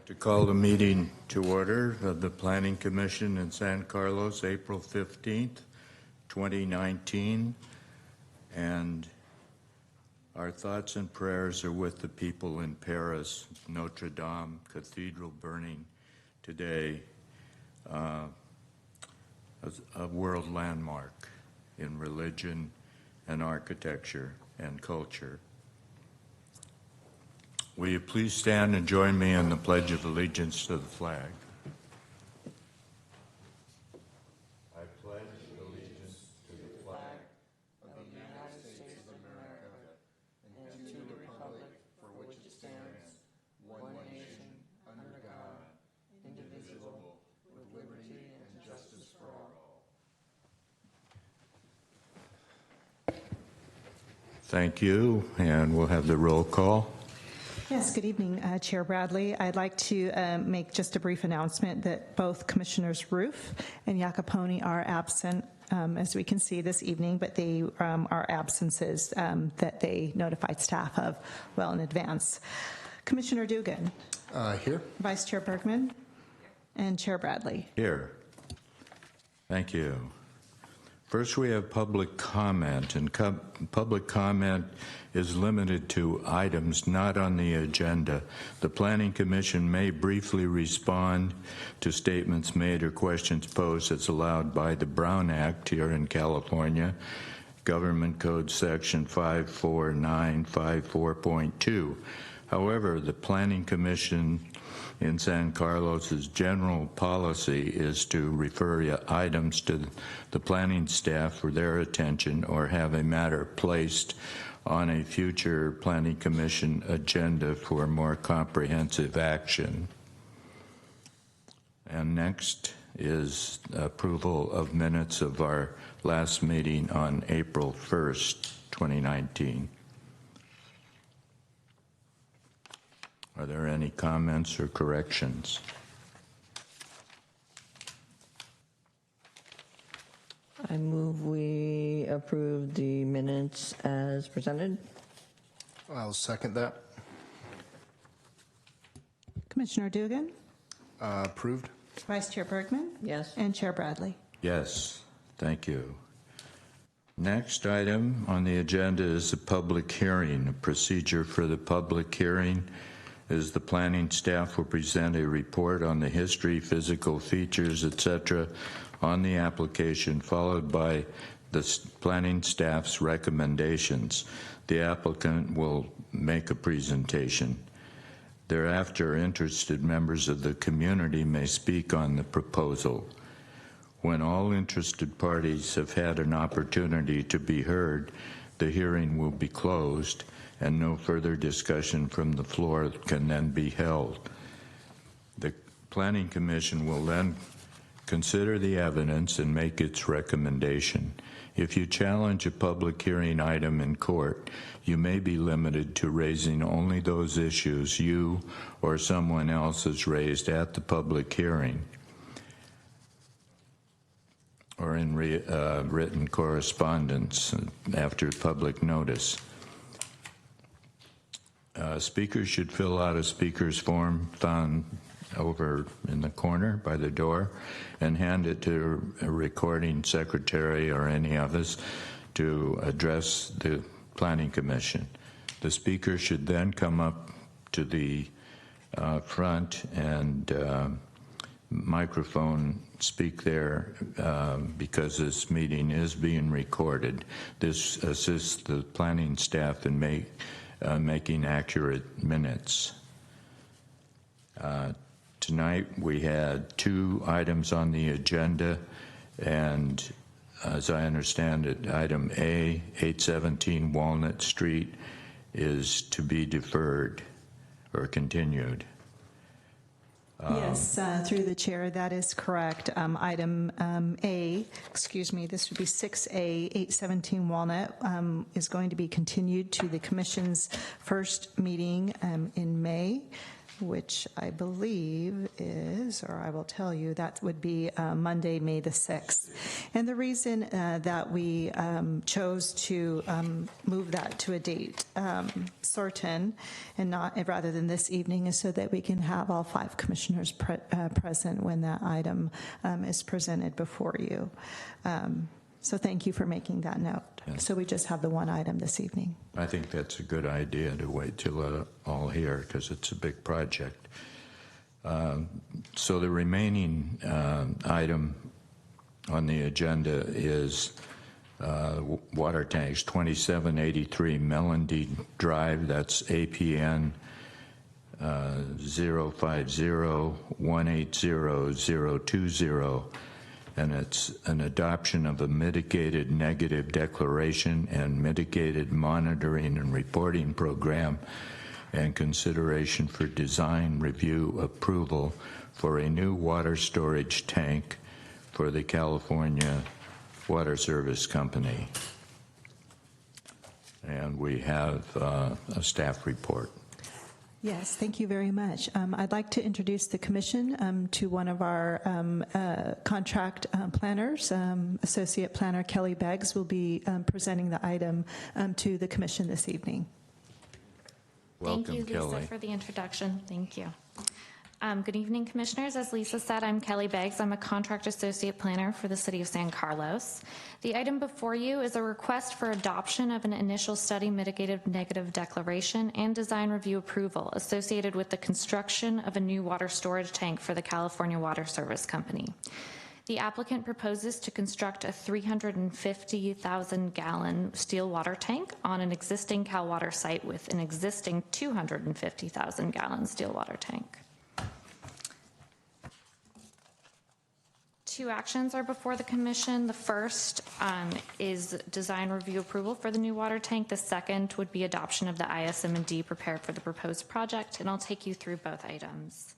like to call the meeting to order of the Planning Commission in San Carlos, April 15th, 2019. And our thoughts and prayers are with the people in Paris, Notre Dame Cathedral burning today, a world landmark in religion and architecture and culture. Will you please stand and join me in the Pledge of Allegiance to the flag? I pledge allegiance to the flag of the United States of America and to the republic for which it stands, one nation, under God, indivisible, with liberty and justice for all. Thank you, and we'll have the roll call. Yes, good evening, Chair Bradley. I'd like to make just a brief announcement that both Commissioners Roof and Iacopone are absent, as we can see this evening, but they are absences that they notified staff of well in advance. Commissioner Dugan. Here. Vice Chair Bergman. And Chair Bradley. Here. Thank you. First, we have public comment, and public comment is limited to items not on the agenda. The Planning Commission may briefly respond to statements made or questions posed as allowed by the Brown Act here in California, Government Code Section 54954.2. However, the Planning Commission in San Carlos's general policy is to refer items to the planning staff for their attention or have a matter placed on a future Planning Commission agenda for more comprehensive action. And next is approval of minutes of our last meeting on April 1st, 2019. Are there any comments or corrections? I move we approve the minutes as presented. I'll second that. Commissioner Dugan. Approved. Vice Chair Bergman. Yes. And Chair Bradley. Yes, thank you. Next item on the agenda is the public hearing. A procedure for the public hearing is the planning staff will present a report on the history, physical features, etc. on the application, followed by the planning staff's recommendations. The applicant will make a presentation. Thereafter, interested members of the community may speak on the proposal. When all interested parties have had an opportunity to be heard, the hearing will be closed and no further discussion from the floor can then be held. The Planning Commission will then consider the evidence and make its recommendation. If you challenge a public hearing item in court, you may be limited to raising only those issues you or someone else has raised at the public hearing or in written correspondence after public notice. Speakers should fill out a speaker's form found over in the corner by the door and hand it to a recording secretary or any of us to address the Planning Commission. The speaker should then come up to the front and microphone speak there because this meeting is being recorded. This assists the planning staff in making accurate minutes. Tonight we had 2 items on the agenda, and as I understand it, item A, 817 Walnut Street, is to be deferred or continued. Yes, through the chair, that is correct. Item A, excuse me, this would be 6A, 817 Walnut, is going to be continued to the Commission's first meeting in May. which I believe is, or I will tell you, that would be Monday, May the 6th. And the reason that we chose to move that to a date certain and not rather than this evening is so that we can have all 5 commissioners present when that item is presented before you. So thank you for making that note. Yes. So we just have the one item this evening. I think that's a good idea to wait till all here because it's a big project. So the remaining item on the agenda is water tanks, 2783 Melody Drive. That's APN 050180020. And it's an adoption of a mitigated negative declaration and mitigated monitoring and reporting program and consideration for design review approval for a new water storage tank for the California Water Service Company. And we have a staff report. Yes, thank you very much. I'd like to introduce the commission to one of our contract planners. Associate Planner Kelly Beggs will be presenting the item to the commission this evening. Welcome, Thank you, Lisa, Kelly. for the introduction. Thank you. Good evening, Commissioners. As Lisa said, I'm Kelly Beggs. I'm a Contract Associate Planner for the City of San Carlos. The item before you is a request for adoption of an initial study mitigated negative declaration and design review approval associated with the construction of a new water storage tank for the California Water Service Company. The applicant proposes to construct a 350,000-gallon steel water tank on an existing Cal Water site with an existing 250,000-gallon steel water tank. 2 actions are before the commission. The first is design review approval for the new water tank. The second would be adoption of the ISM&D prepared for the proposed project, and I'll take you through both items.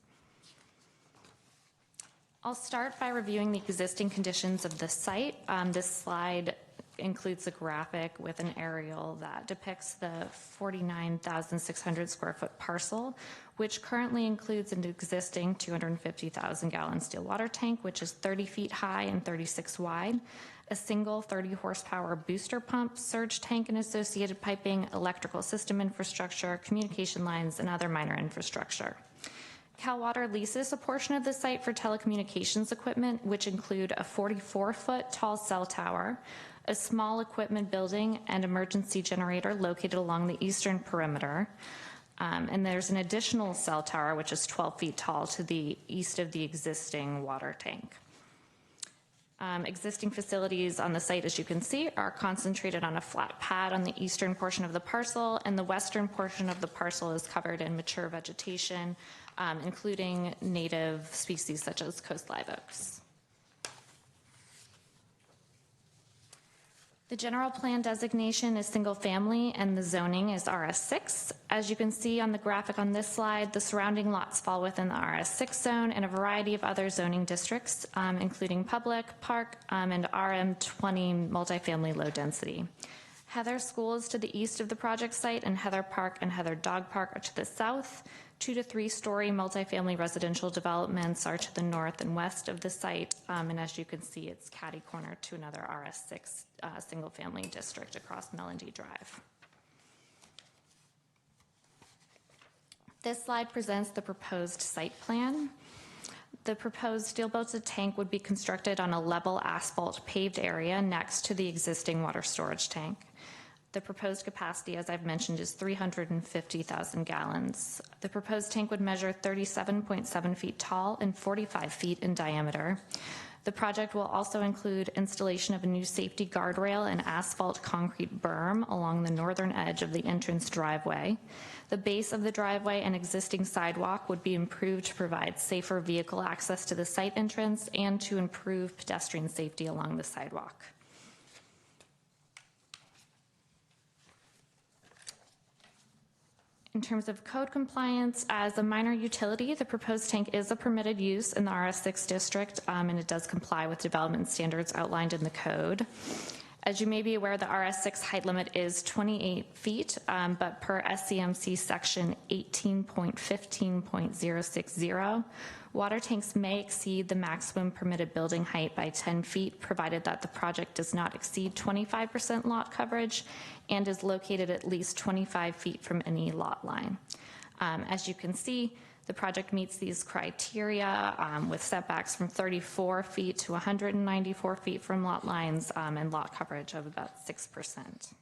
I'll start by reviewing the existing conditions of the site. This slide includes a graphic with an aerial that depicts the 49,600 square foot parcel, which currently includes an existing 250,000 gallon steel water tank, which is 30 feet high and 36 wide, a single 30 horsepower booster pump, surge tank and associated piping, electrical system infrastructure, communication lines, and other minor infrastructure. Cal Water leases a portion of the site for telecommunications equipment, which include a 44-foot tall cell tower, a small equipment building, and emergency generator located along the eastern perimeter. And there's an additional cell tower, which is 12 feet tall, to the east of the existing water tank. Existing facilities on the site, as you can see, are concentrated on a flat pad on the eastern portion of the parcel, and the western portion of the parcel is covered in mature vegetation, including native species such as coast live oaks. The general plan designation is single family and the zoning is RS6. As you can see on the graphic on this slide, the surrounding lots fall within the RS6 zone and a variety of other zoning districts, including public, park, and RM20 multifamily low density. Heather School is to the east of the project site, and Heather Park and Heather Dog Park are to the south. 2 to 3 story multifamily residential developments are to the north and west of the site, and as you can see, it's catty corner to another RS6 single family district across Melody Drive. This slide presents the proposed site plan. The proposed steel-bolted tank would be constructed on a level asphalt paved area next to the existing water storage tank. The proposed capacity, as I've mentioned, is 350,000 gallons. The proposed tank would measure 37.7 feet tall and 45 feet in diameter. The project will also include installation of a new safety guardrail and asphalt concrete berm along the northern edge of the entrance driveway. The base of the driveway and existing sidewalk would be improved to provide safer vehicle access to the site entrance and to improve pedestrian safety along the sidewalk. In terms of code compliance, as a minor utility, the proposed tank is a permitted use in the RS6 district, and it does comply with development standards outlined in the code. As you may be aware, the RS6 height limit is 28 feet, but per SCMC section 18.15.060, water tanks may exceed the maximum permitted building height by 10 feet, provided that the project does not exceed 25% lot coverage and is located at least 25 feet from any lot line. As you can see, the project meets these criteria with setbacks from 34 feet to 194 feet from lot lines and lot coverage of about 6%.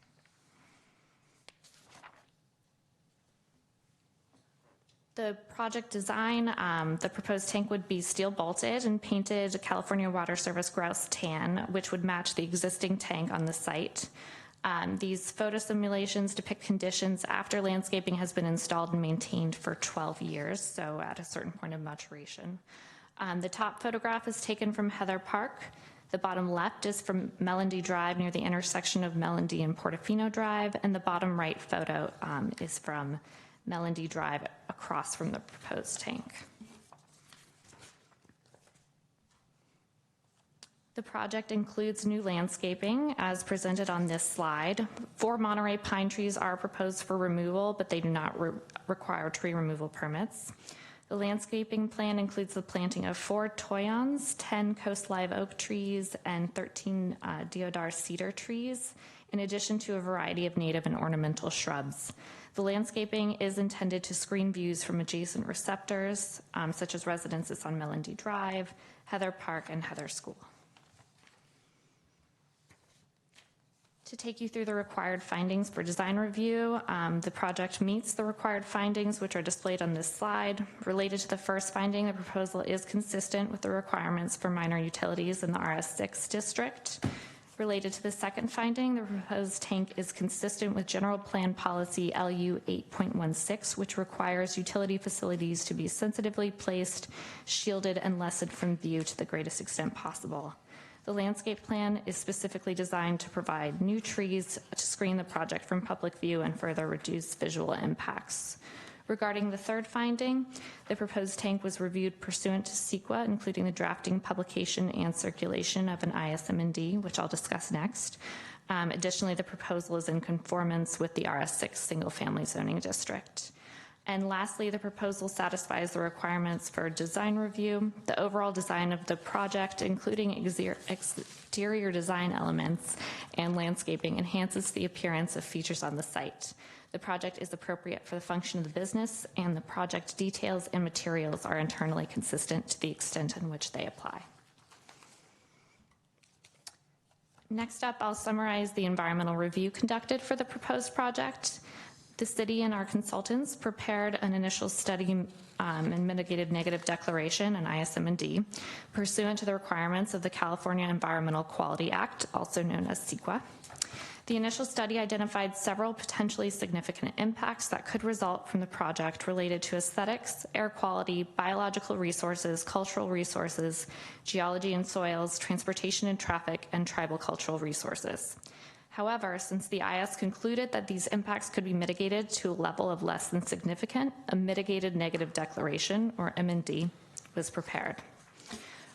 The project design, the proposed tank would be steel bolted and painted California Water Service grouse tan, which would match the existing tank on the site. These photo simulations depict conditions after landscaping has been installed and maintained for 12 years, so at a certain point of maturation. The top photograph is taken from Heather Park. The bottom left is from Melody Drive near the intersection of Melody and Portofino Drive, and the bottom right photo is from Melody Drive across from the proposed tank. The project includes new landscaping as presented on this slide. 4 Monterey pine trees are proposed for removal, but they do not require tree removal permits. The landscaping plan includes the planting of 4 toyons, 10 coast live oak trees, and 13 deodar cedar trees, in addition to a variety of native and ornamental shrubs. The landscaping is intended to screen views from adjacent receptors, such as residences on Melody Drive, Heather Park, and Heather School. To take you through the required findings for design review, the project meets the required findings, which are displayed on this slide. Related to the first finding, the proposal is consistent with the requirements for minor utilities in the RS6 district. Related to the second finding, the proposed tank is consistent with General Plan Policy LU 8.16, which requires utility facilities to be sensitively placed, shielded, and lessened from view to the greatest extent possible. The landscape plan is specifically designed to provide new trees to screen the project from public view and further reduce visual impacts. Regarding the third finding, the proposed tank was reviewed pursuant to CEQA, including the drafting, publication, and circulation of an ISM&D, which I'll discuss next. Additionally, the proposal is in conformance with the RS6 single-family zoning district. And lastly, the proposal satisfies the requirements for design review. The overall design of the project, including exterior design elements and landscaping, enhances the appearance of features on the site. The project is appropriate for the function of the business, and the project details and materials are internally consistent to the extent in which they apply. Next up, I'll summarize the environmental review conducted for the proposed project. The city and our consultants prepared an initial study and mitigated negative declaration, an ISM&D, pursuant to the requirements of the California Environmental Quality Act, also known as CEQA. The initial study identified several potentially significant impacts that could result from the project related to aesthetics, air quality, biological resources, cultural resources, geology and soils, transportation and traffic, and tribal cultural resources. However, since the IS concluded that these impacts could be mitigated to a level of less than significant, a mitigated negative declaration, or M&D, was prepared.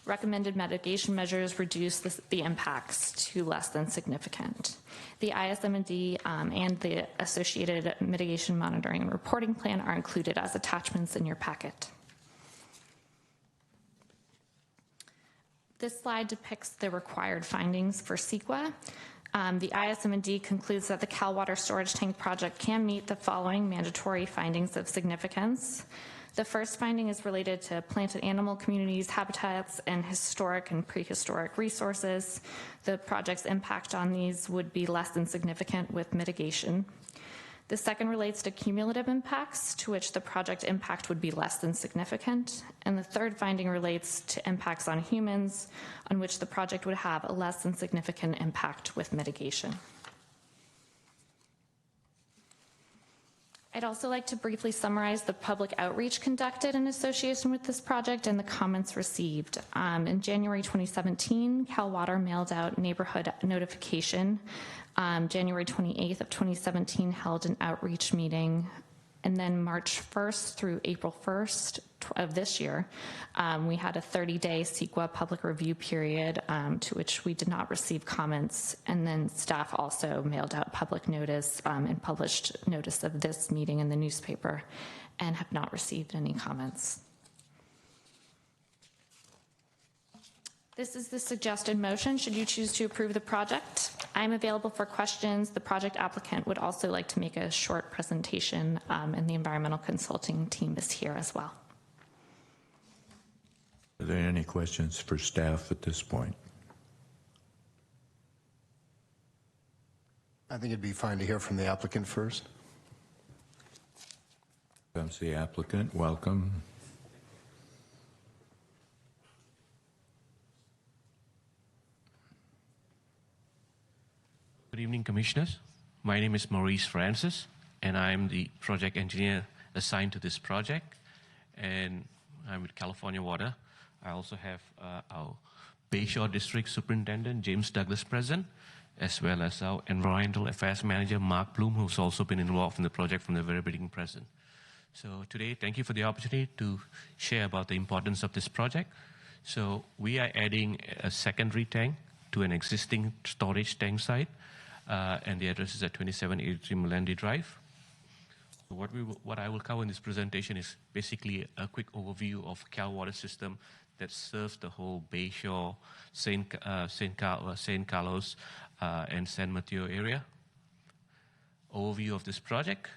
Recommended mitigation measures reduce the impacts to less than significant. The ISM&D and the associated mitigation monitoring and reporting plan are included as attachments in your packet. This slide depicts the required findings for CEQA. The ISM&D concludes that the Cal Water Storage Tank project can meet the following mandatory findings of significance. The first finding is related to plant and animal communities, habitats, and historic and prehistoric resources. The project's impact on these would be less than significant with mitigation. The second relates to cumulative impacts, to which the project impact would be less than significant. And the third finding relates to impacts on humans, on which the project would have a less than significant impact with mitigation. I'd also like to briefly summarize the public outreach conducted in association with this project and the comments received. In January 2017, Cal Water mailed out neighborhood notification. January 28th of 2017 held an outreach meeting And then March 1st through April 1st of this year, we had a 30-day CEQA public review period to which we did not receive comments. And then staff also mailed out public notice and published notice of this meeting in the newspaper and have not received any comments. This is the suggested motion should you choose to approve the project. I'm available for questions. The project applicant would also like to make a short presentation, and the environmental consulting team is here as well. Are there any questions for staff at this point? I think it'd be fine to hear from the applicant first. Comes the applicant. Welcome. Good evening, Commissioners. My name is Maurice Francis, and I'm the project engineer assigned to this project, and I'm with California Water. I also have our Bayshore District Superintendent, James Douglas, present, as well as our Environmental Affairs Manager, Mark Bloom, who's also been involved in the project from the very beginning present. So today, thank you for the opportunity to share about the importance of this project. So we are adding a secondary tank to an existing storage tank site, and the address is at 2783 Melandy Drive. So what I will cover in this presentation is basically a quick overview of Cal Water system that serves the whole Bayshore, San Carlos, and San Mateo area. Overview of this project,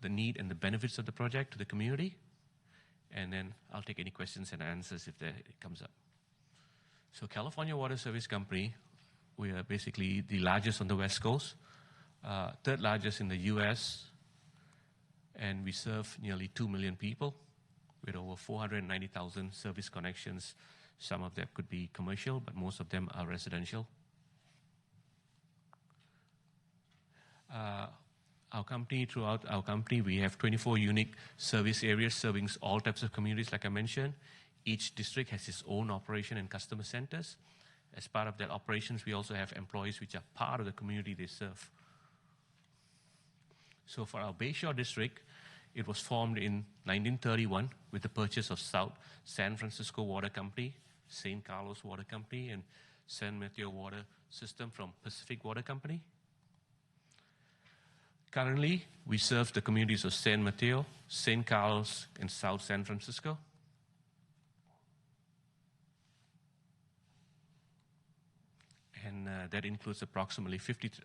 the need and the benefits of the project to the community, and then I'll take any questions and answers if it comes up. So California Water Service Company, we are basically the largest on the West Coast, third largest in the US, and we serve nearly 2 million people with over 490,000 service connections. Some of them could be commercial, but most of them are residential. Throughout our company, we have 24 unique service areas serving all types of communities, like I mentioned. Each district has its own operation and customer centers. As part of that operations, we also have employees which are part of the community they serve. So for our Bayshore District, it was formed in 1931 with the purchase of South San Francisco Water Company, San Carlos Water Company, and San Mateo Water System from Pacific Water Company. Currently, we serve the communities of San Mateo, San Carlos, and South San Francisco. And that includes approximately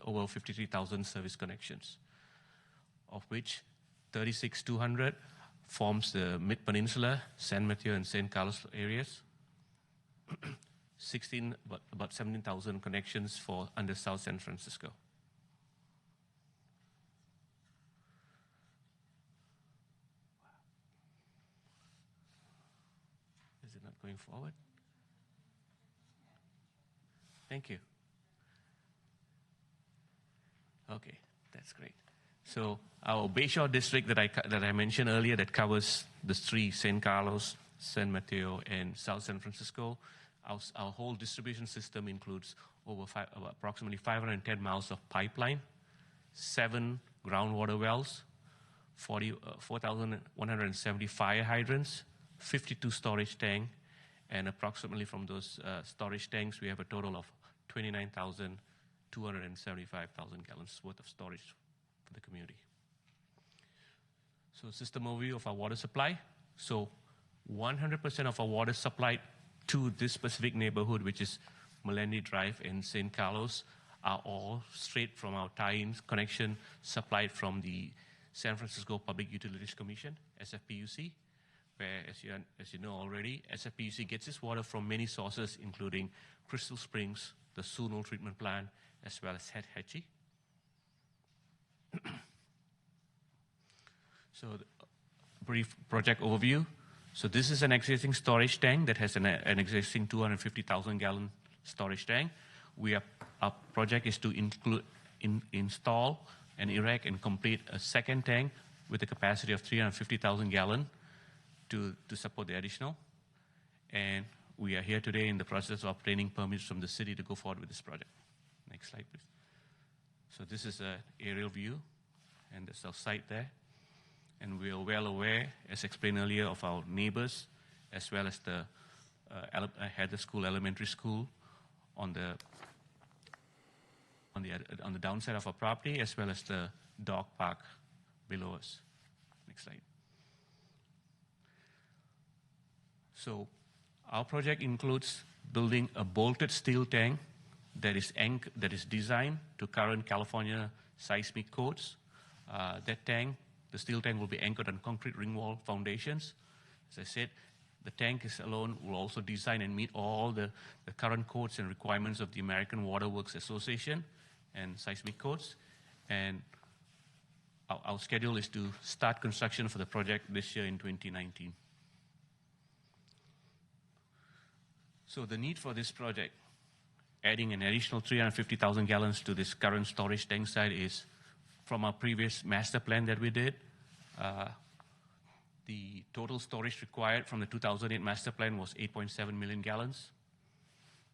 over 53,000 service connections, of which 36,200 forms the Mid-Peninsula, San Mateo, and San Carlos areas. About 17,000 connections for under South San Francisco. Is it not going forward? Thank you. Okay, that's great. So our Bayshore District that I mentioned earlier that covers the three, San Carlos, San Mateo, and South San Francisco. Our whole distribution system includes approximately 510 miles of pipeline, 7 groundwater wells, 4,170 fire hydrants, 52 storage tanks, and approximately from those storage tanks, we have a total of 29,275,000 gallons worth of storage for the community. So system overview of our water supply. So 100% of our water supplied to this specific neighborhood, which is Melandy Drive and San Carlos, are all straight from our tie-in connection supplied from the San Francisco Public Utilities Commission, SFPUC, where, as you know already, SFPUC gets its water from many sources, including Crystal Springs, the Sunol Treatment Plant, as well as Hetch Hetchy. So, brief project overview. So this is an existing storage tank that has an existing 250,000 gallon storage tank. Our project is to install and erect and complete a second tank with a capacity of 350,000 gallon to support the additional. And we are here today in the process of obtaining permits from the city to go forward with this project. Next slide, please. So this is an aerial view, and there's our site there. And we are well aware, as explained earlier, of our neighbors, as well as the Heather School Elementary School on the downside of our property, as well as the dog park below us. Next slide. So our project includes building a bolted steel tank that is designed to current California seismic codes. The steel tank will be anchored on concrete ring wall foundations. As I said, the tank alone will also design and meet all the current codes and requirements of the American Water Works Association and seismic codes. And our schedule is to start construction for the project this year in 2019. So the need for this project, adding an additional 350,000 gallons to this current storage tank site, is from our previous master plan that we did. The total storage required from the 2008 master plan was 8.7 million gallons.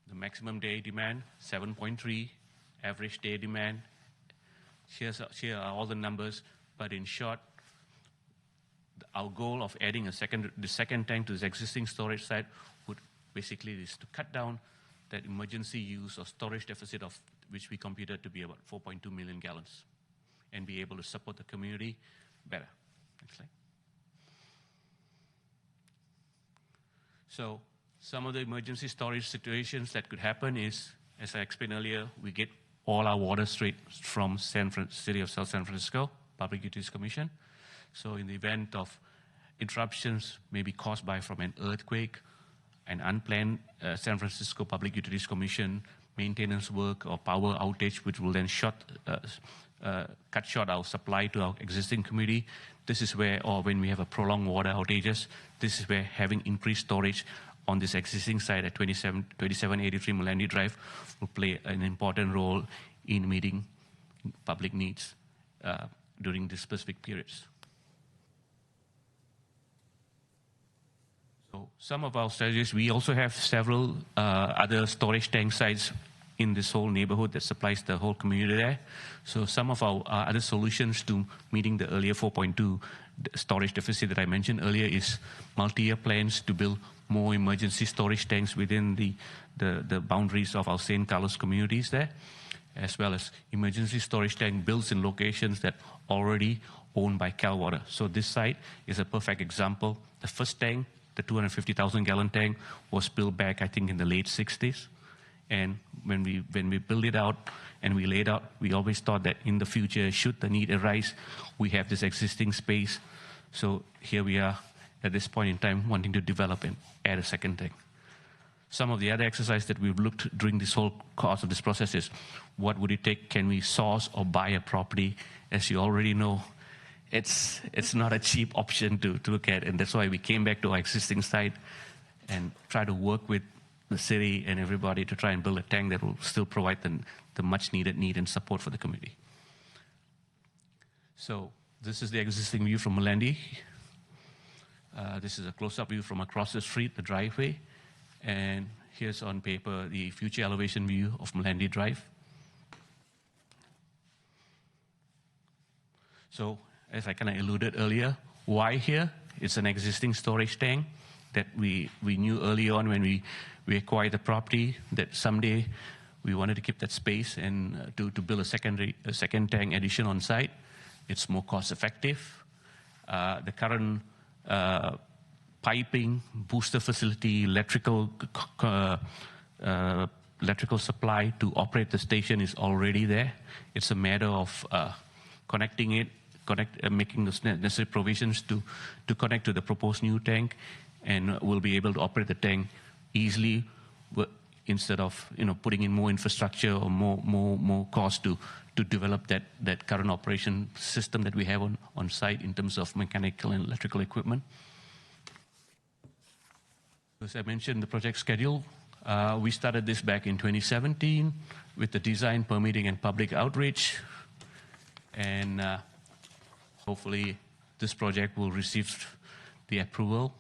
The maximum day demand, 7.3. Average day demand. Here are all the numbers, but in short, our goal of adding the second tank to this existing storage site would basically is to cut down that emergency use or storage deficit of which we computed to be about 4.2 million gallons, and be able to support the community better. Next slide. So some of the emergency storage situations that could happen is, as I explained earlier, we get all our water straight from City of South San Francisco, Public Utilities Commission. So in the event of interruptions maybe caused from an earthquake, an unplanned San Francisco Public Utilities Commission maintenance work or power outage, which will then cut short our supply to our existing community. This is where, or when we have a prolonged water outages, this is where having increased storage on this existing site at 2783 Melandy Drive will play an important role in meeting public needs during these specific periods. So some of our strategies, we also have several other storage tank sites in this whole neighborhood that supplies the whole community there. So some of our other solutions to meeting the earlier 4.2 storage deficit that I mentioned earlier is multi-year plans to build more emergency storage tanks within the boundaries of our St. Carlos communities there, as well as emergency storage tank builds in locations that already owned by Cal Water. So this site is a perfect example. The first tank, the 250,000 gallon tank, was built back, I think, in the late 60s. And when we build it out and we laid out, we always thought that in the future, should the need arise, we have this existing space. So here we are at this point in time wanting to develop and add a second tank. Some of the other exercise that we've looked during this whole course of this process is, what would it take? Can we source or buy a property? As you already know, it's not a cheap option to look at, and that's why we came back to our existing site and try to work with the city and everybody to try and build a tank that will still provide the much needed need and support for the community. So this is the existing view from Melandy. This is a close-up view from across the street, the driveway. And here's on paper the future elevation view of Melandy Drive. So as I kind of alluded earlier, why here? It's an existing storage tank that we knew early on when we acquired the property that someday we wanted to keep that space and to build a second tank addition on site. It's more cost effective. The current piping, booster facility, electrical supply to operate the station is already there. It's a matter of connecting it, making the necessary provisions to connect to the proposed new tank, and we'll be able to operate the tank easily instead of putting in more infrastructure or more cost to develop that current operation system that we have on site in terms of mechanical and electrical equipment. As I mentioned, the project schedule, we started this back in 2017 with the design, permitting, and public outreach. And hopefully this project will receive the approval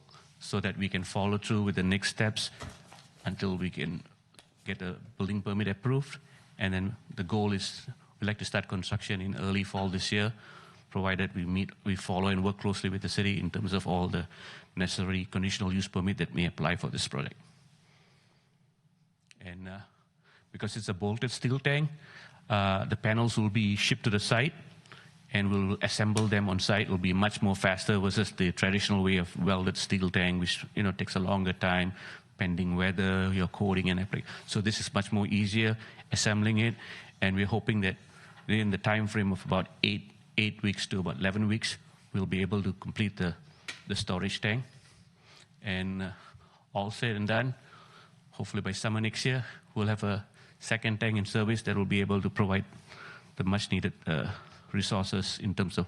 so that we can follow through with the next steps until we can get a building permit approved. And then the goal is we'd like to start construction in early fall this year provided we follow and work closely with the city in terms of all the necessary conditional use permit that may apply for this project. And because it's a bolted steel tank, the panels will be shipped to the site, and we'll assemble them on site. It will be much more faster versus the traditional way of welded steel tank, which takes a longer time, pending weather, your coating and everything. So this is much more easier assembling it, and we're hoping that in the time frame of about 8 weeks to about 11 weeks, we'll be able to complete the storage tank. And all said and done, hopefully by summer next year, we'll have a second tank in service that will be able to provide the much needed resources in terms of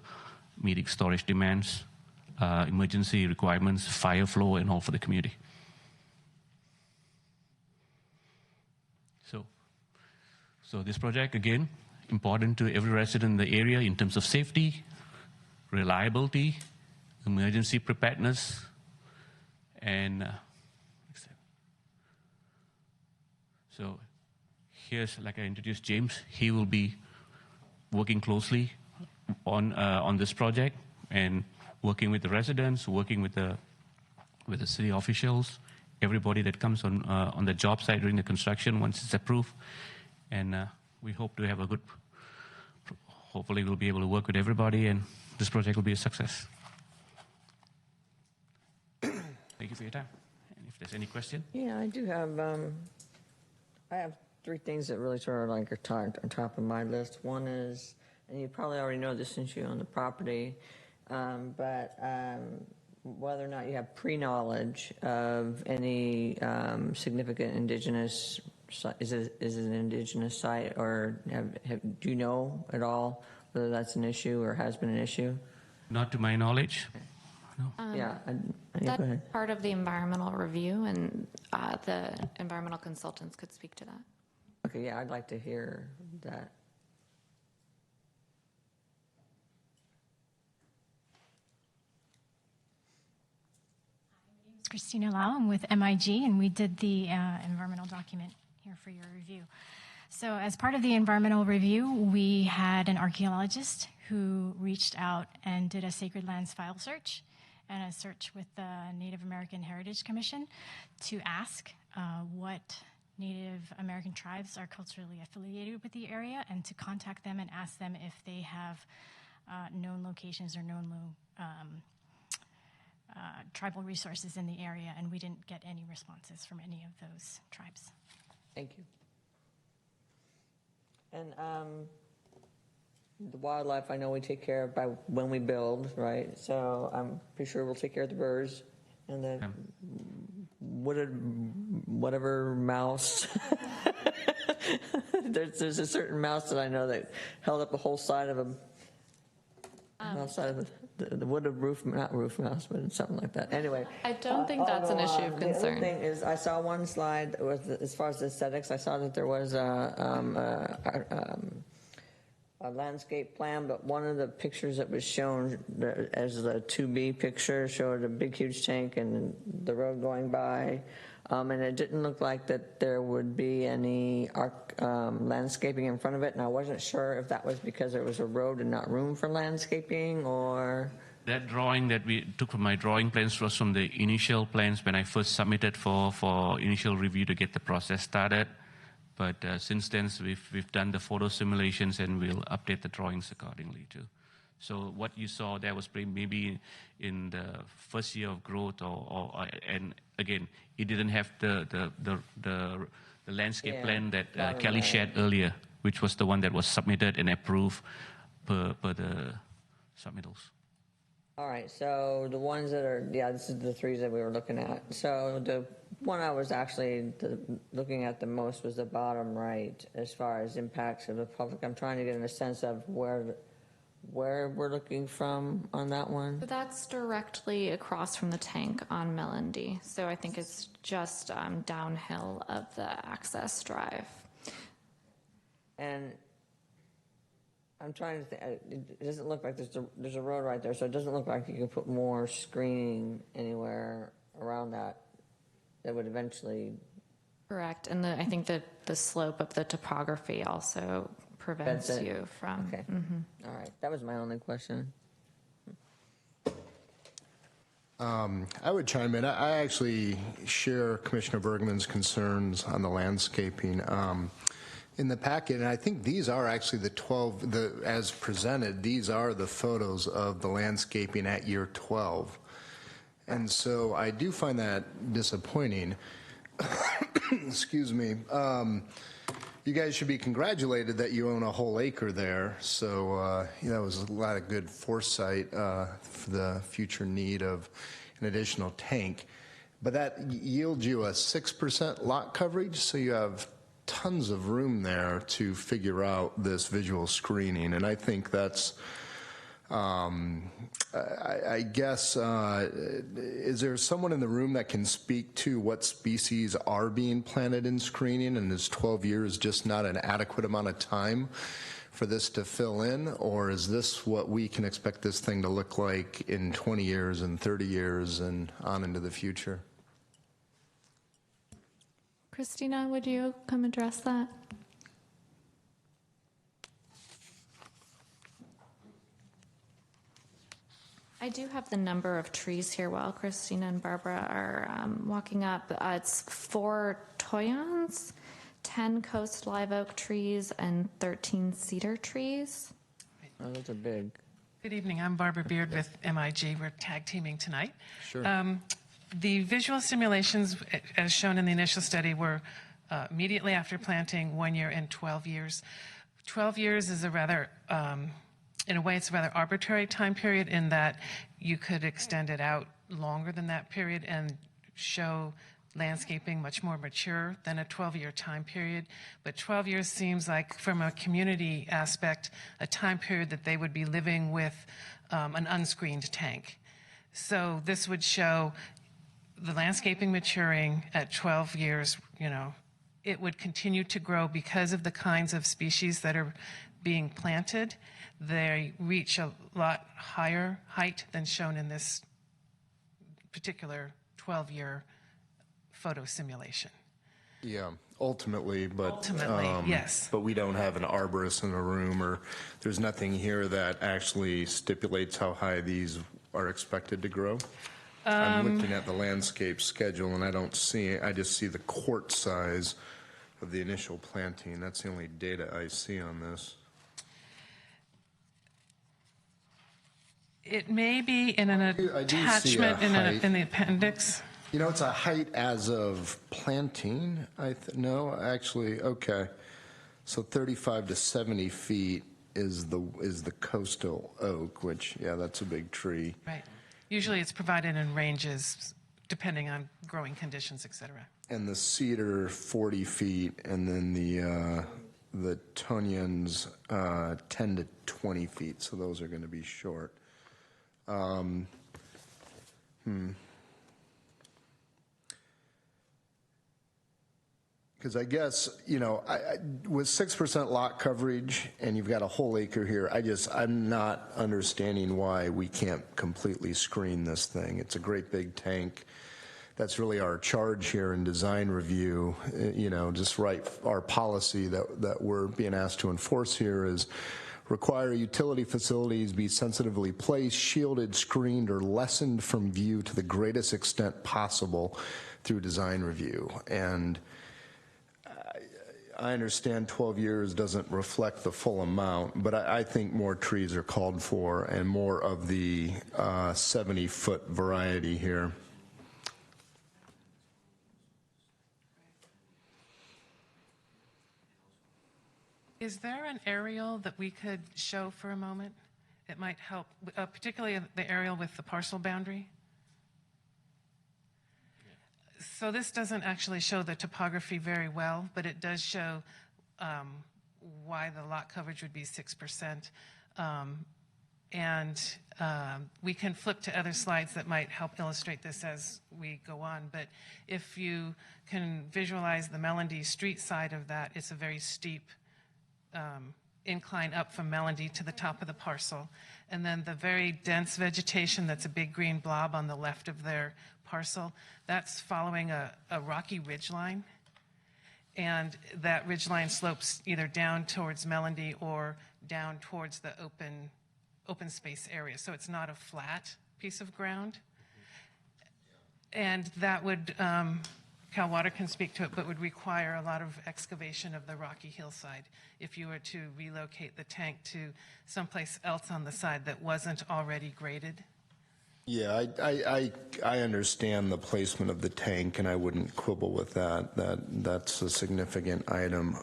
meeting storage demands, emergency requirements, fire flow, and all for the community. So this project, again, important to every resident in the area in terms of safety, reliability, emergency preparedness, and so here's, like I introduced James, he will be working closely on this project and working with the residents, working with the city officials, everybody that comes on the job site during the construction once it's approved. And we hope to have a good, hopefully we'll be able to work with everybody, and this project will be a success. Thank you for your time. And if there's any question? Yeah, I do have, I have 3 things that really sort of like are on top of my list. One is, and you probably already know this since you own the property, but whether or not you have pre-knowledge of any significant indigenous, is it an indigenous site, or do you know at all whether that's an issue or has been an issue? Not to my knowledge. No. Yeah, go That's ahead. part of the environmental review, and the environmental consultants could speak to that. Okay, yeah, I'd like to hear that. It's Christina Lau. I'm with MIG, and we did the environmental document here for your review. So as part of the environmental review, we had an archaeologist who reached out and did a sacred lands file search and a search with the Native American Heritage Commission to ask what Native American tribes are culturally affiliated with the area, and to contact them and ask them if they have known locations or known tribal resources in the area, and we didn't get any responses from any of those tribes. Thank you. And the wildlife, I know we take care of by when we build, right? So I'm pretty sure we'll take care of the birds and the whatever mouse. There's a certain mouse that I know that held up a whole side of outside of the wooded roof, not roof mouse, but something like that. Anyway, I don't think that's an issue of concern. The other thing is, I saw one slide with, as far as the aesthetics, I saw that there was a landscape plan, but one of the pictures that was shown as the 2B picture showed a big, huge tank and the road going by. And it didn't look like that there would be any landscaping in front of it, and I wasn't sure if that was because there was a road and not room for landscaping, or... That drawing that we took from my drawing plans was from the initial plans when I first submitted for initial review to get the process started. But since then, we've done the photo simulations, and we'll update the drawings accordingly too. So what you saw there was maybe in the first year of growth, and again, it didn't have the landscape plan that Kelly shared earlier, which was the one that was submitted and approved per the submittals. All right, so the ones that are, this is the 3 that we were looking at. So the one I was actually looking at the most was the bottom right, as far as impacts of the public. I'm trying to get a sense of where we're looking from on that one. But that's directly across from the tank on Melody, so I think it's just downhill of the access drive. And I'm trying to think, it doesn't look like there's a road right there, so it doesn't look like you can put more screening anywhere around that would eventually... Correct, and I think that the slope of the topography also prevents That's it. you from. Okay. All right, that was my only question. I would chime in. I actually share Commissioner Bergman's concerns on the landscaping. In the packet, and I think these are actually as presented, these are the photos of the landscaping at year 12. And so I do find that disappointing. Excuse me. You guys should be congratulated that you own a whole acre there. So that was a lot of good foresight for the future need of an additional tank. But that yields you a 6% lot coverage, so you have tons of room there to figure out this visual screening. And I think that's, I guess, is there someone in the room that can speak to what species are being planted in screening, and is 12 years just not an adequate amount of time for this to fill in, or is this what we can expect this thing to look like in 20 years and 30 years and on into the future? Christina, would you come address that? I do have the number of trees here while Christina and Barbara are walking up. It's 4 toyons, 10 coast live oak trees, and 13 cedar trees. Oh, those are big. Good evening. I'm Barbara Beard with MIG. We're tag teaming tonight. Sure. The visual simulations, as shown in the initial study, were immediately after planting, 1 year and 12 years. 12 years is a rather, in a way, it's a rather arbitrary time period in that you could extend it out longer than that period and show landscaping much more mature than a 12-year time period. But 12 years seems like, from a community aspect, a time period that they would be living with an unscreened tank. So this would show the landscaping maturing at 12 years. It would continue to grow because of the kinds of species that are being planted. They reach a lot higher height than shown in this particular 12-year photo simulation. Yeah, ultimately, but yes. But we don't have an arborist in the room, or there's nothing here that actually stipulates how high these are expected to grow. I'm looking at the landscape schedule, and I don't see it. I just see the quart size of the initial planting. That's the only data I see on this. It may be in an I do see a attachment height. in the appendix. It's a height as of planting. No, actually, okay. So 35 to 70 feet is the coastal oak, which, yeah, that's a big tree. Right. Usually it's provided in ranges depending on growing conditions, et cetera. And the cedar 40 feet, and then the tonians 10 to 20 feet. So those are going to be short. Because I guess, with 6% lot coverage and you've got a whole acre here, I'm not understanding why we can't completely screen this thing. It's a great big tank. That's really our charge here in design review. Just right, our policy that we're being asked to enforce here is require utility facilities be sensitively placed, shielded, screened, or lessened from view to the greatest extent possible through design review. And I understand 12 years doesn't reflect the full amount, but I think more trees are called for and more of the 70-foot variety here. Is there an aerial that we could show for a moment? It might help, particularly the aerial with the parcel boundary. So this doesn't actually show the topography very well, but it does show why the lot coverage would be 6%. We can flip to other slides that might help illustrate this as we go on. But if you can visualize the Melody Street side of that, it's a very steep incline up from Melody to the top of the parcel. And then the very dense vegetation that's a big green blob on the left of their parcel, that's following a rocky ridge line. and that ridgeline slopes either down towards Melody or down towards the open space area. So it's not a flat piece of ground. And that would, Cal Water can speak to it, but would require a lot of excavation of the rocky hillside if you were to relocate the tank to someplace else on the side that wasn't already graded. Yeah, I understand the placement of the tank, and I wouldn't quibble with that. That's a significant item.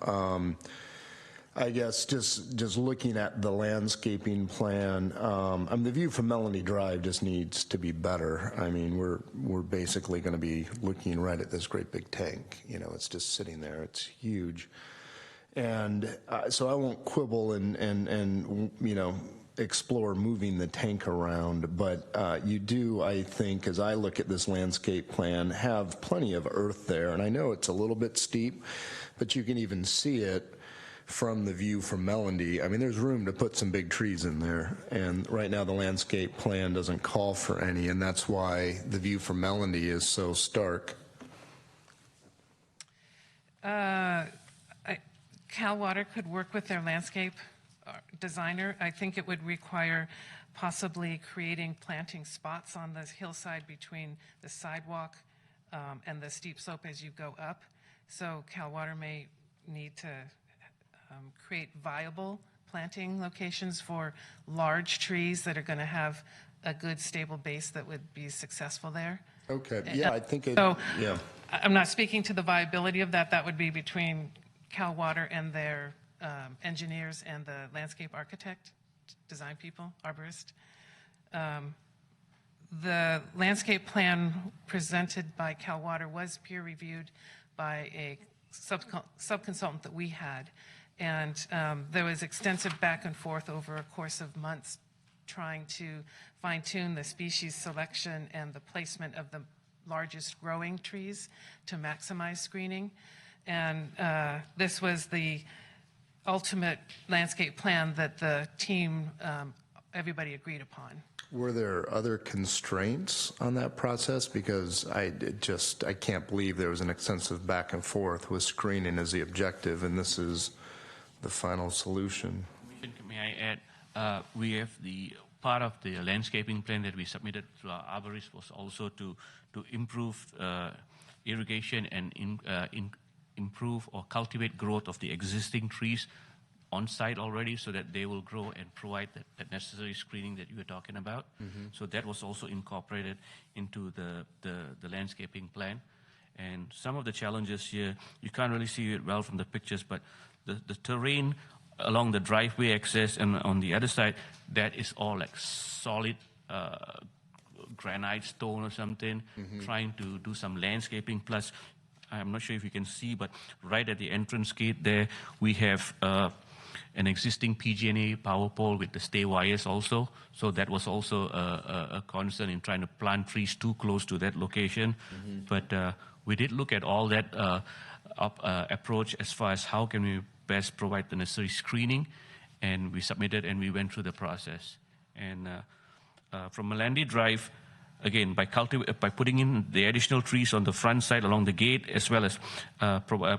I guess just looking at the landscaping plan, the view from Melanie Drive just needs to be better. I mean, we're basically going to be looking right at this great big tank. You know, it's just sitting there. It's huge, and so I won't quibble and you know, explore moving the tank around, but you do, I think, as I look at this landscape plan, have plenty of earth there, and I know it's a little bit steep, but you can even see it from the view from Melody. I mean, there's room to put some big trees in there, and right now the landscape plan doesn't call for any, and that's why the view from Melody is so stark. Cal Water could work with their landscape designer. I think it would require possibly creating planting spots on the hillside between the sidewalk and the steep slope as you go up. So Cal Water may need to create viable planting locations for large trees that are going to have a good stable base that would be successful there. Okay, yeah, I think it, So yeah. I'm not speaking to the viability of that. That would be between Cal Water and their engineers and the landscape architect, design people, arborist. The landscape plan presented by Cal Water was peer reviewed by a sub-consultant that we had. And there was extensive back and forth over a course of months trying to fine-tune the species selection and the placement of the largest growing trees to maximize screening. And this was the ultimate landscape plan that the team, everybody agreed upon. Were there other constraints on that process? Because I can't believe there was an extensive back and forth with screening as the objective, and this is the final solution. May I add, we have the part of the landscaping plan that we submitted to our arborist was also to improve irrigation and improve or cultivate growth of the existing trees on site already so that they will grow and provide that necessary screening that you were talking about. Mm-hmm. So that was also incorporated into the landscaping plan. And some of the challenges here, you can't really see it well from the pictures, but the terrain along the driveway access and on the other side, that is all like solid granite stone or something, mm-hmm. trying to do some landscaping. Plus, I'm not sure if you can see, but right at the entrance gate there, we have an existing PG&E power pole with the stay wires also. So that was also a concern in trying to plant trees too close to that location. Mm-hmm. But we did look at all that approach as far as how can we best provide the necessary screening, and we submitted and we went through the process. And from Melody Drive, again, by putting in the additional trees on the front side along the gate, as well as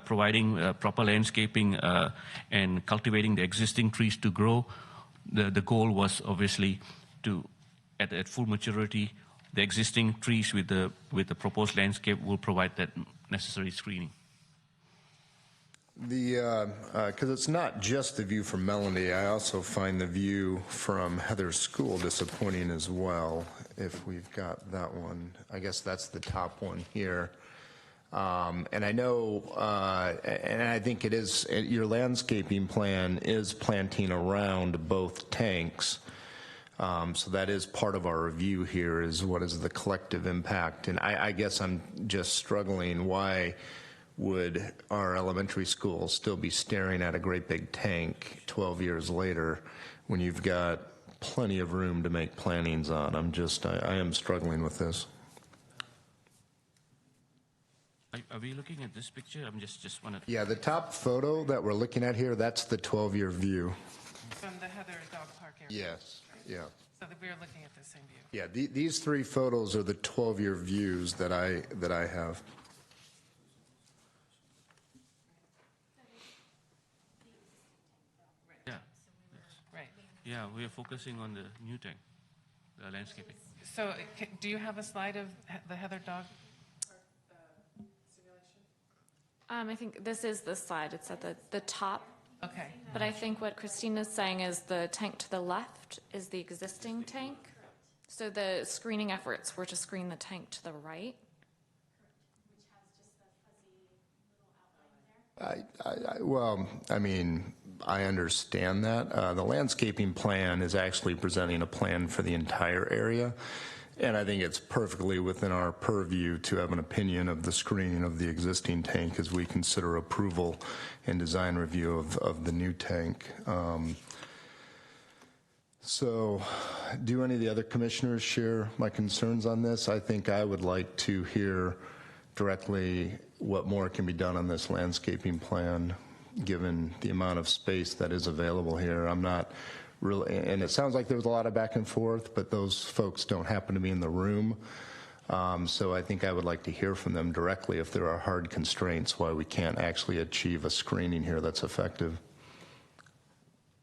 providing proper landscaping and cultivating the existing trees to grow, the goal was obviously to, at full maturity, the existing trees with the proposed landscape will provide that necessary screening. Because it's not just the view from Melody, I also find the view from Heather's School disappointing as well, if we've got that one. I guess that's the top one here. And I know, and I think it is, your landscaping plan is planting around both tanks. So that is part of our review here, is what is the collective impact. And I guess I'm just struggling, why would our elementary school still be staring at a great big tank 12 years later when you've got plenty of room to make plantings on? I am struggling with this. Are we looking at this picture? I'm just want to. Yeah, the top photo that we're looking at here, that's the 12-year view. From the Heather Dog Park area. Yes, yeah. So that we're looking at the same view. Yeah, these three photos are the 12-year views that I have. we are focusing on the new tank, the landscaping. So do you have a slide of the Heather Dog? I think this is the slide. It's at the top. Okay. But I think what Christina's saying is the tank to the left is the existing tank. So the screening efforts were to screen the tank to the right. Well, I mean, I understand that. The landscaping plan is actually presenting a plan for the entire area, and I think it's perfectly within our purview to have an opinion of the screening of the existing tank as we consider approval and design review of the new tank. So do any of the other commissioners share my concerns on this? I think I would like to hear directly what more can be done on this landscaping plan, given the amount of space that is available here. I'm not really, and it sounds like there was a lot of back and forth, but those folks don't happen to be in the room. So I think I would like to hear from them directly if there are hard constraints why we can't actually achieve a screening here that's effective.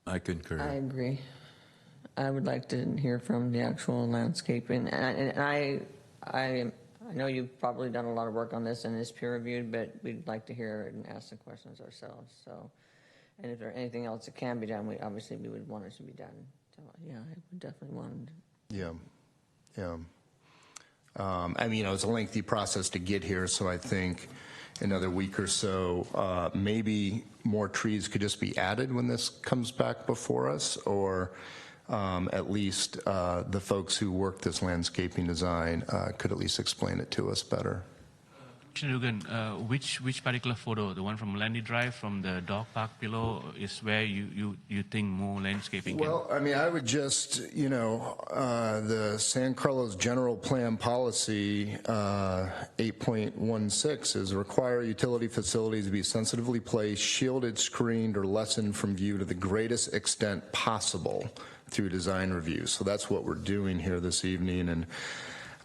I concur. I agree. I would like to hear from the actual landscaping. And I know you've probably done a lot of work on this and it's peer reviewed, but we'd like to hear it and ask the questions ourselves. So, and if there's anything else that can be done, we would want it to be done. So yeah, I would definitely want it. Yeah. I mean, it's a lengthy process to get here, so I think another week or so, maybe more trees could just be added when this comes back before us, or at least the folks who worked this landscaping design could at least explain it to us better. Commissioner Dugan, which particular photo, the one from Landy Drive, from the dog park below, is where you think more landscaping can? Well, I mean, I would just, the San Carlos General Plan Policy 8.16 is require utility facilities to be sensitively placed, shielded, screened, or lessened from view to the greatest extent possible through design review. So that's what we're doing here this evening. And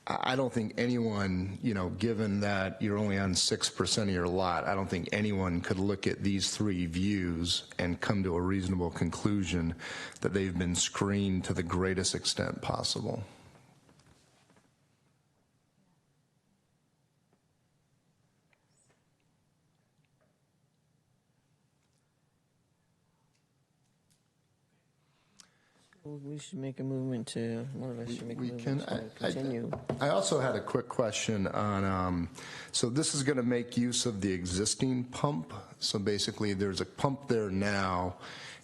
I don't think anyone, given that you're only on 6% of your lot, I don't think anyone could look at these three views and come to a reasonable conclusion that they've been screened to the greatest extent possible. We should make a movement to, one of us should make a movement to continue. I also had a quick question on, so this is going to make use of the existing pump. So basically there's a pump there now,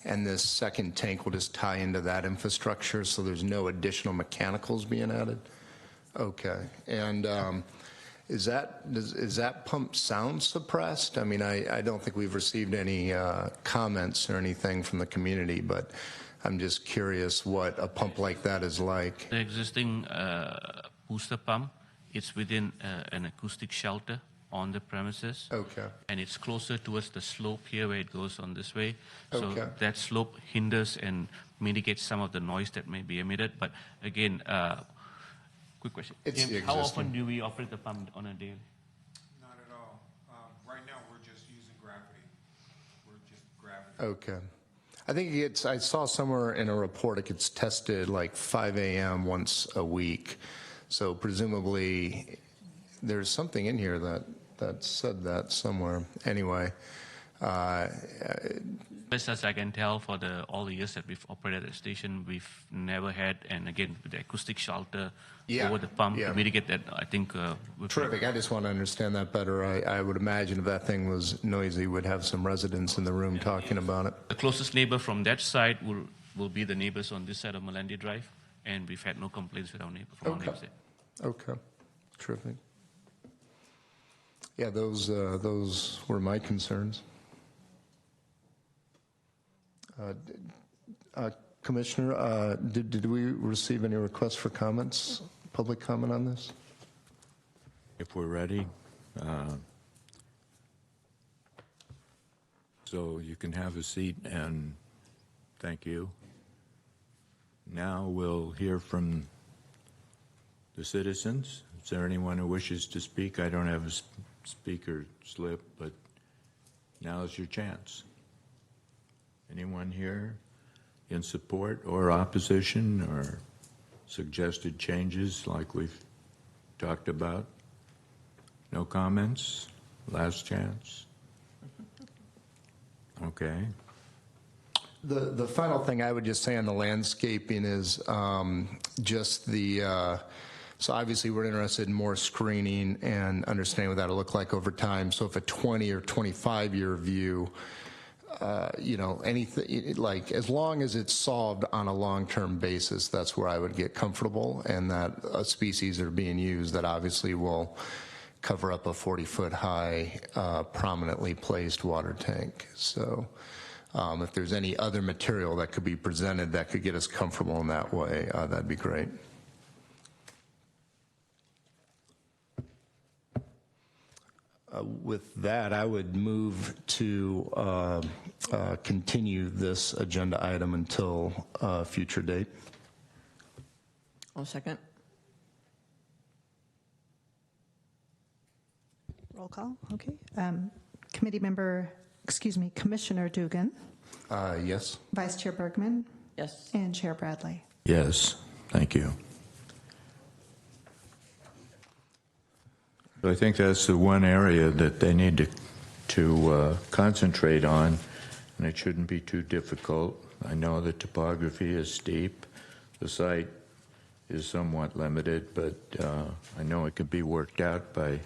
and this second tank will just tie into that infrastructure, so there's no additional mechanicals being added? Okay. And is that pump sound suppressed? I mean, I don't think we've received any comments or anything from the community, but I'm just curious what a pump like that is like. The existing booster pump, it's within an acoustic shelter on the premises. Okay. And it's closer towards the slope here where it goes on this way. So Okay. that slope hinders and mitigates some of the noise that may be emitted. But again, quick question. It's James, the how existing. often do we operate the pump on a daily? Not at all. Right now, we're just using gravity. We're just gravity. Okay. I think I saw somewhere in a report it gets tested like 5 a.m. once a week. So presumably there's something in here that said that somewhere. Anyway. Best as I can tell, for all the years that we've operated the station, we've never had, and again, with the acoustic shelter over the pump to mitigate that, I think... Terrific. I just want to understand that better. I would imagine if that thing was noisy, we'd have some residents in the room talking about it. The closest neighbor from that side will be the neighbors on this side of Malandi Drive, and we've had no complaints with our neighbors there. Okay. Terrific. Yeah, those were my concerns. Commissioner, did we receive any requests for comments, public comment on this? If we're ready. So you can have a seat, and thank you. Now we'll hear from the citizens. Is there anyone who wishes to speak? I don't have a speaker slip, but now is your chance. Anyone here in support or opposition or suggested changes like we've talked about? No comments? Last chance? Okay. The final thing I would just say on the landscaping is just the, so obviously we're interested in more screening and understanding what that'll look like over time. So if a 20 or 25-year view, anything, like as long as it's solved on a long-term basis, that's where I would get comfortable, and that species that are being used that obviously will cover up a 40-foot high, prominently placed water tank. So if there's any other material that could be presented that could get us comfortable in that way, that'd be great. With that, I would move to continue this agenda item until a future date. I'll second. Roll call, okay. Commissioner Dugan, Yes. Vice Chair Bergman, Yes. and Chair Bradley. Yes, thank you. So I think that's the one area that they need to concentrate on, and it shouldn't be too difficult. I know the topography is steep. The site is somewhat limited, but I know it could be worked out by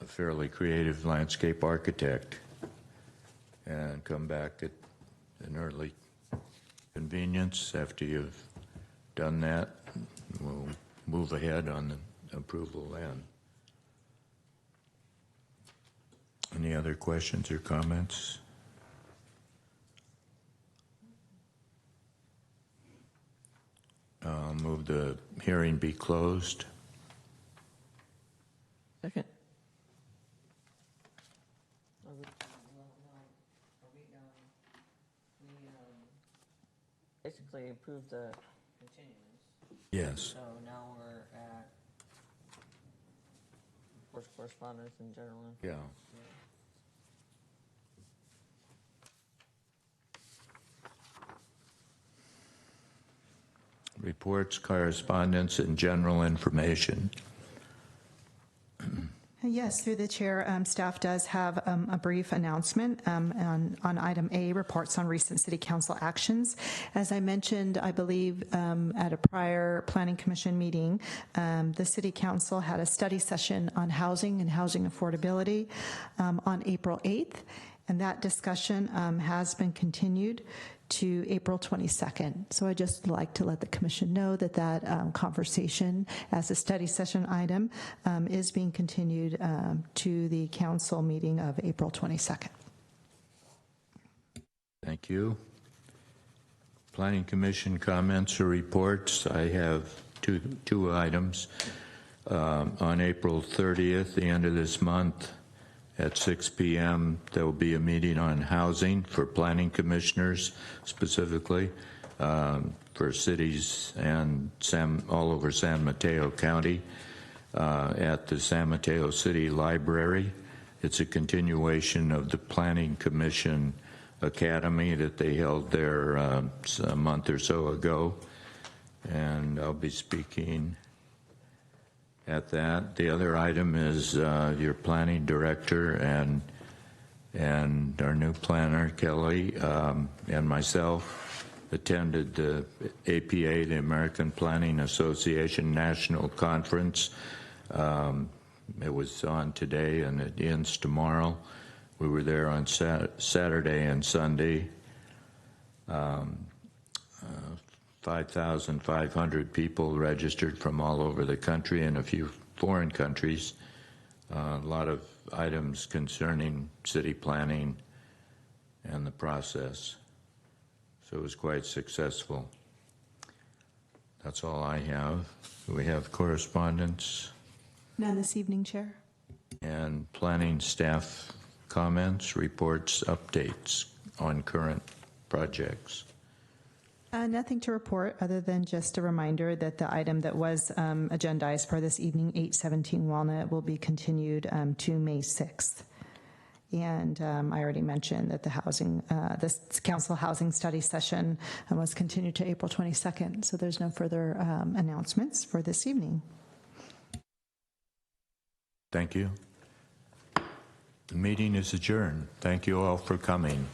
a fairly creative landscape architect and come back at an early convenience after you've done that. We'll move ahead on the approval then. Any other questions or comments? I'll move the hearing be closed. Second. Basically approved the continuance. Yes. So now we're at correspondence in general. Yeah. Reports, correspondence, and general information. Yes, through the chair, staff does have a brief announcement on item A, reports on recent city council actions. As I mentioned, I believe at a prior planning commission meeting, the city council had a study session on housing and housing affordability on April 8th, and that discussion has been continued to April 22nd. So I just like to let the commission know that that conversation as a study session item is being continued to the council meeting of April 22nd. Thank you. Planning Commission comments or reports. I have two items. On April 30th, the end of this month, at 6 p.m., there will be a meeting on housing for planning commissioners, specifically for cities and all over San Mateo County at the San Mateo City Library. It's a continuation of the Planning Commission Academy that they held there a month or so ago, and I'll be speaking at that. The other item is your planning director and our new planner, Kelly, and myself attended the APA, the American Planning Association National Conference. It was on today and it ends tomorrow. We were there on Saturday and Sunday. 5,500 people registered from all over the country and a few foreign countries. A lot of items concerning city planning and the process. So it was quite successful. That's all I have. We have correspondence. None this evening, Chair. And planning staff comments, reports, updates on current projects. Nothing to report other than just a reminder that the item that was agendized for this evening, 817 Walnut, will be continued to May 6th. And I already mentioned that the council housing study session was continued to April 22nd. So there's no further announcements for this evening. Thank you. The meeting is adjourned. Thank you all for coming.